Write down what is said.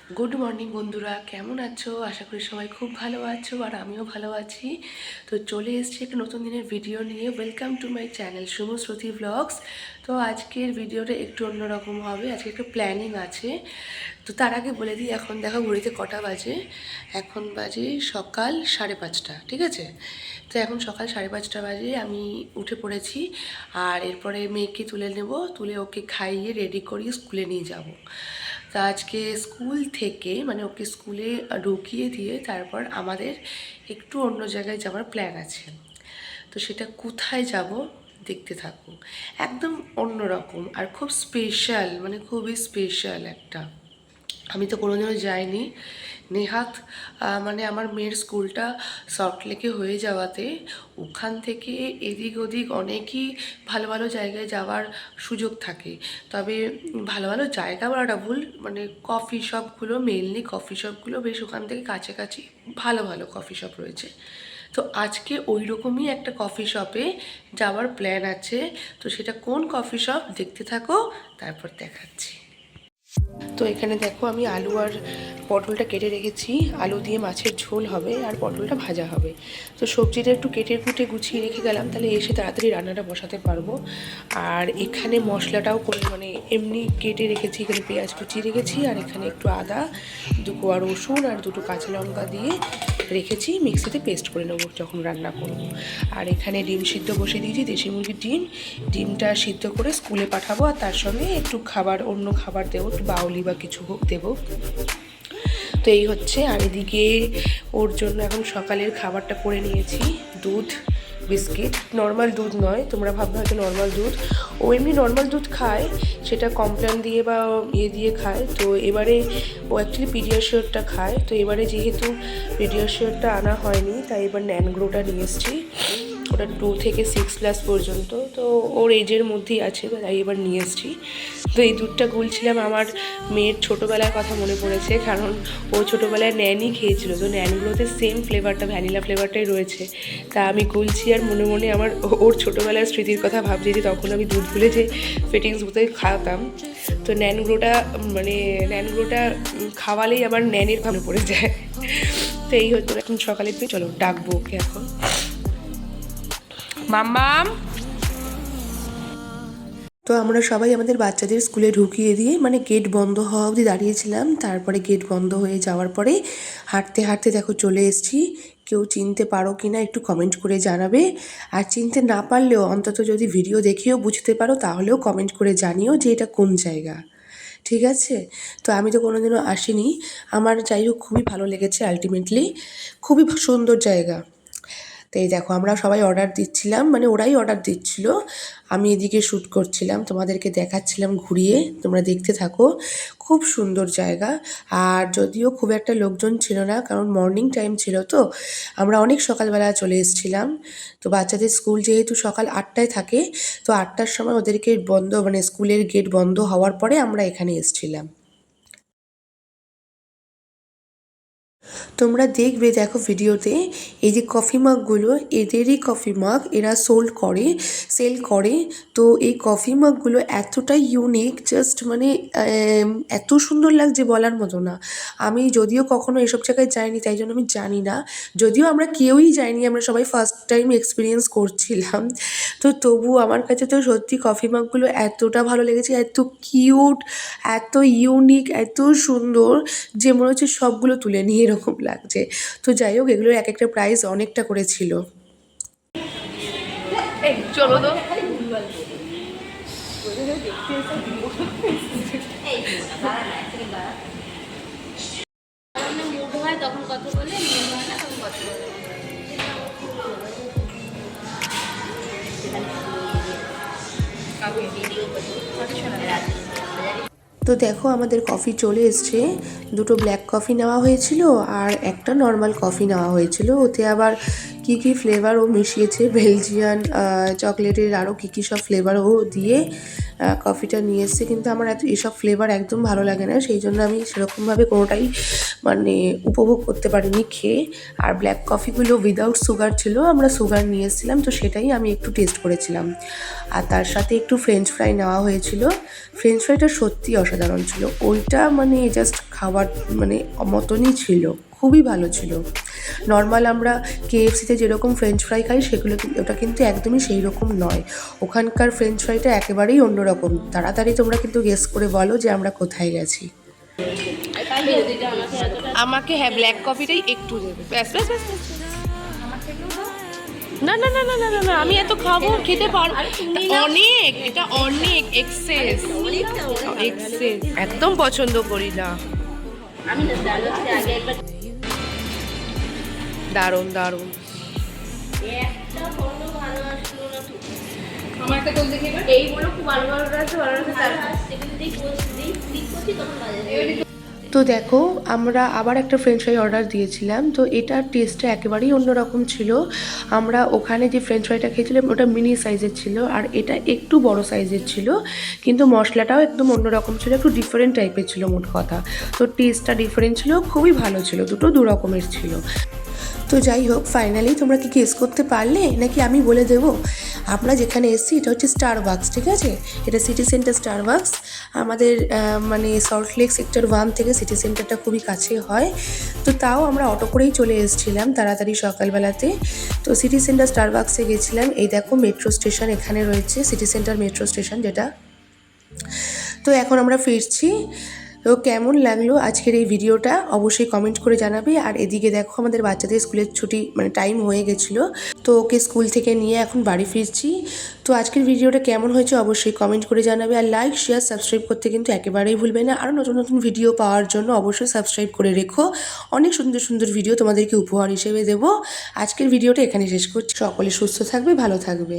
Good morning বন্ধুরা, কেমন আছো? আশা করি সবাই খুব ভালো আছো আর আমিও ভালো আছি। তো চলে এসেছি একটা নতুন দিনের ভিডিও নিয়ে। Welcome to my channel Shubhashruti blogs. তো আজকের ভিডিওটা একটু অন্যরকম হবে, আজকে একটু প্ল্যানিং আছে। তো তার আগে বলে দিই, এখন দেখো ঘড়িতে কটা বাজে। এখন বাজে সকাল 5:30, ঠিক আছে? তো এখন সকাল 5:30 বাজে, আমি উঠে পড়েছি। আর এরপরে মেয়েকে তুলে নেব, তুলে ওকে খাইয়ে রেডি করিয়ে স্কুলে নিয়ে যাব। তা আজকে স্কুল থেকে মানে ওকে স্কুলে ঢুকিয়ে দিয়ে তারপর আমাদের একটু অন্য জায়গায় যাওয়ার প্ল্যান আছে। তো সেটা কোথায় যাব দেখতে থাকুন। একদম অন্যরকম আর খুব স্পেশাল, মানে খুবই স্পেশাল একটা। আমি তো কোনোদিনও যাইনি। নেহাত মানে আমার মেয়ের স্কুলটা সল্টলেকে হয়ে যাওয়াতে ওখান থেকে এদিক ওদিক অনেকই ভালো ভালো জায়গায় যাওয়ার সুযোগ থাকে। তবে ভালো ভালো জায়গা বলাটা ভুল, মানে কফি শপগুলো, মেনলি কফি শপগুলো বেশ ওখান থেকে কাছাকাছি ভালো ভালো কফি শপ রয়েছে। তো আজকে ওই রকমই একটা কফি শপে যাওয়ার প্ল্যান আছে। তো সেটা কোন কফি শপ দেখতে থাকো, তারপর দেখাচ্ছি। তো এখানে দেখো আমি আলু আর পটলটা কেটে রেখেছি। আলু দিয়ে মাছের ঝোল হবে আর পটলটা ভাজা হবে। তো সবজিটা একটু কেটে কুটে গুছিয়ে রেখে গেলাম, তাহলে এসে তাড়াতাড়ি রান্নাটা বসাতে পারবো। আর এখানে মশলাটাও করে মানে এমনি কেটে রেখেছি, এখানে পেঁয়াজ কুচিয়ে রেখেছি আর এখানে একটু আদা, 2 কোয়া রসুন আর 2টো কাঁচা লঙ্কা দিয়ে রেখেছি, মিক্সিতে পেস্ট করে নেবো যখন রান্না করবো। আর এখানে ডিম সিদ্ধ বসে দিয়েছি, দেশি মুরগির ডিমটা সিদ্ধ করে স্কুলে পাঠাবো। আর তার সঙ্গে একটু খাবার, অন্য খাবার দেবো, একটু বাউলি বা কিছু দেবো। তো এই হচ্ছে। আর এদিকে ওর জন্য এখন সকালের খাবারটা করে নিয়েছি। দুধ, বিস্কিট, নর্মাল দুধ নয়, তোমরা ভাববে হয়তো নর্মাল দুধ, ও এমনি নর্মাল দুধ খায়, সেটা কমপ্ল্যান দিয়ে বা ইয়ে দিয়ে খায়। তো এবারে ও অ্যাকচুয়ালি পিডিয়াশিওরটা খায়। তো এবারে যেহেতু পিডিয়াশিওরটা আনা হয়নি, তাই এবার ন্যানগ্রোটা নিয়ে এসেছি। ওটা 2 থেকে 6 ক্লাস পর্যন্ত, তো ওর এজের মধ্যেই আছে, তাই এবার নিয়ে এসেছি। তো এই দুধটা গুলছিলাম, আমার মেয়ের ছোটোবেলার কথা মনে পড়েছে, কারণ ও ছোটোবেলায় ন্যানই খেয়েছিল। তো ন্যানগুলোতে সেম ফ্লেভারটা, ভ্যানিলা ফ্লেভারটাই রয়েছে। তা আমি গুলছি আর মনে মনে আমার ওর ছোটোবেলার স্মৃতির কথা ভাবছি, যে তখন আমি দুধ গুলে যে ফিটিংস বোতলে খাওয়াতাম। তো ন্যানগুলোটা মানে ন্যানগুলোটা খাওয়ালেই আমার ন্যানের ভালো পড়ে যায়। তো এই হতো। এখন সকালে চলো ডাকবো ওকে এখন। মাম্মাম। তো আমরা সবাই আমাদের বাচ্চাদের স্কুলে ঢুকিয়ে দিয়ে মানে গেট বন্ধ হওয়া অবধি দাঁড়িয়েছিলাম। তারপরে গেট বন্ধ হয়ে যাওয়ার পরে হাঁটতে হাঁটতে দেখো চলে এসেছি। কেউ চিনতে পারো কি না একটু কমেন্ট করে জানাবে। আর চিনতে না পারলেও অন্তত যদি ভিডিও দেখেও বুঝতে পারো, তাহলেও কমেন্ট করে জানিও যে এটা কোন জায়গা, ঠিক আছে? তো আমি তো কোনোদিনও আসিনি, আমার যাই হোক খুবই ভালো লেগেছে। আলটিমেটলি খুবই সুন্দর জায়গা। তো এই দেখো আমরা সবাই অর্ডার দিচ্ছিলাম, মানে ওরাই অর্ডার দিচ্ছিল, আমি এদিকে শ্যুট করছিলাম, তোমাদেরকে দেখাচ্ছিলাম ঘুরিয়ে, তোমরা দেখতে থাকো। খুব সুন্দর জায়গা। আর যদিও খুব একটা লোকজন ছিল না, কারণ মর্নিং টাইম ছিল, তো আমরা অনেক সকালবেলা চলে এসেছিলাম। তো বাচ্চাদের স্কুল যেহেতু সকাল 8টায় থাকে, তো 8টার সময় ওদেরকে বন্ধ, মানে স্কুলের গেট বন্ধ হওয়ার পরে আমরা এখানে এসেছিলাম। তোমরা দেখবে, দেখো ভিডিওতে, এই যে কফি মাগগুলো এদেরই কফি মাগ, এরা সেল করে। তো এই কফি মাগগুলো এতটাই ইউনিক, জাস্ট মানে এত সুন্দর লাগছে বলার মতো না। আমি যদিও কখনো এসব জায়গায় যাইনি, তাই জন্য আমি জানি না। যদিও আমরা কেউই যাইনি, আমরা সবাই ফার্স্ট টাইম এক্সপিরিয়েন্স করছিলাম। তো তবু আমার কাছে তো সত্যি কফি মাগগুলো এতটা ভালো লেগেছে, এত কিউট, এত ইউনিক, এত সুন্দর, যে মনে হচ্ছে সবগুলো তুলে নিয়ে এরকম লাগছে। তো যাই হোক, এগুলোর এক একটা প্রাইস অনেকটা করে ছিল। চলো তো। তখন কথা বলে, তখন কথা বলে। তো দেখো আমাদের কফি চলে এসছে। 2টো ব্ল্যাক কফি নেওয়া হয়েছিল আর একটা নর্মাল কফি নেওয়া হয়েছিল। ওতে আবার কী কী ফ্লেভার ও মিশিয়েছে, বেলজিয়ান চকলেটের আরও কী কী সব ফ্লেভার ও দিয়ে কফিটা নিয়ে এসছে। কিন্তু আমার এসব ফ্লেভার একদম ভালো লাগে না, সেই জন্য আমি সেরকমভাবে কোনোটাই মানে উপভোগ করতে পারিনি খেয়ে। আর ব্ল্যাক কফিগুলো উইদাউট সুগার ছিল, আমরা সুগার নিয়ে এসেছিলাম, তো সেটাই আমি একটু টেস্ট করেছিলাম। আর তার সাথে একটু ফ্রেঞ্চ ফ্রাই নেওয়া হয়েছিল। ফ্রেঞ্চ ফ্রাইটা সত্যি অসাধারণ ছিল, ওইটা মানে জাস্ট খাবার মানে মতনই ছিল, খুবই ভালো ছিল। নর্মাল আমরা কেএফসিতে যেরকম ফ্রেঞ্চ ফ্রাই খাই সেগুলো ওটা কিন্তু একদমই সেই রকম নয়। ওখানকার ফ্রেঞ্চ ফ্রাইটা একেবারেই অন্যরকম। তাড়াতাড়ি তোমরা কিন্তু গেস করে বলো যে আমরা কোথায় গেছি। আমাকে হ্যাঁ ব্ল্যাক কফিটাই একটু দেবে, ব্যাস ব্যাস ব্যাস। না না না না না না, আমি এত খাবো, খেতে পারবো অনেক, এটা অনেক এক্সেস এক্সেস, একদম পছন্দ করি না। আমি না আগে একবার দারুণ দারুণ। একটা ফটো ভালো আসলো না তো। আমার একটা তোল দেখি এবার। এইগুলো খুব ভালো ভালো আছে, ভালো আছে। তার সেখানে ক্লিক করছি তখন বাজে। তো দেখো আমরা আবার একটা ফ্রেঞ্চ ফ্রাই অর্ডার দিয়েছিলাম, তো এটার টেস্টটা একেবারেই অন্যরকম ছিল। আমরা ওখানে যে ফ্রেঞ্চ ফ্রাইটা খেয়েছিলাম ওটা মিনি সাইজের ছিল, আর এটা একটু বড় সাইজের ছিল, কিন্তু মশলাটাও একদম অন্যরকম ছিল, একটু ডিফারেন্ট টাইপের ছিল মোট কথা। তো টেস্টটা ডিফারেন্ট ছিল, খুবই ভালো ছিল, দুটো দু রকমের ছিল। তো যাই হোক, ফাইনালি তোমরা কি গেস করতে পারলে নাকি আমি বলে দেবো? আমরা যেখানে এসেছি এটা হচ্ছে স্টারবাকস, ঠিক আছে? এটা সিটি সেন্টার স্টারবাকস। আমাদের মানে সল্টলেক সেক্টর 1 থেকে সিটি সেন্টারটা খুবই কাছে হয়, তো তাও আমরা অটো করেই চলে এসেছিলাম তাড়াতাড়ি সকালবেলাতে। তো সিটি সেন্টার স্টারবাকসে গেছিলাম। এই দেখো মেট্রো স্টেশন এখানে রয়েছে, সিটি সেন্টার মেট্রো স্টেশন যেটা। তো এখন আমরা ফিরছি। তো কেমন লাগলো আজকের এই ভিডিওটা অবশ্যই কমেন্ট করে জানাবে। আর এদিকে দেখো আমাদের বাচ্চাদের স্কুলের ছুটি মানে টাইম হয়ে গেছিলো, তো ওকে স্কুল থেকে নিয়ে এখন বাড়ি ফিরছি। তো আজকের ভিডিওটা কেমন হয়েছে অবশ্যই কমেন্ট করে জানাবে। আর লাইক শেয়ার সাবস্ক্রাইব করতে কিন্তু একেবারেই ভুলবে না। আরও নতুন নতুন ভিডিও পাওয়ার জন্য অবশ্যই সাবস্ক্রাইব করে রেখো, অনেক সুন্দর সুন্দর ভিডিও তোমাদেরকে উপহার হিসেবে দেবো। আজকের ভিডিওটা এখানে শেষ করছি। সকলে সুস্থ থাকবে, ভালো থাকবে।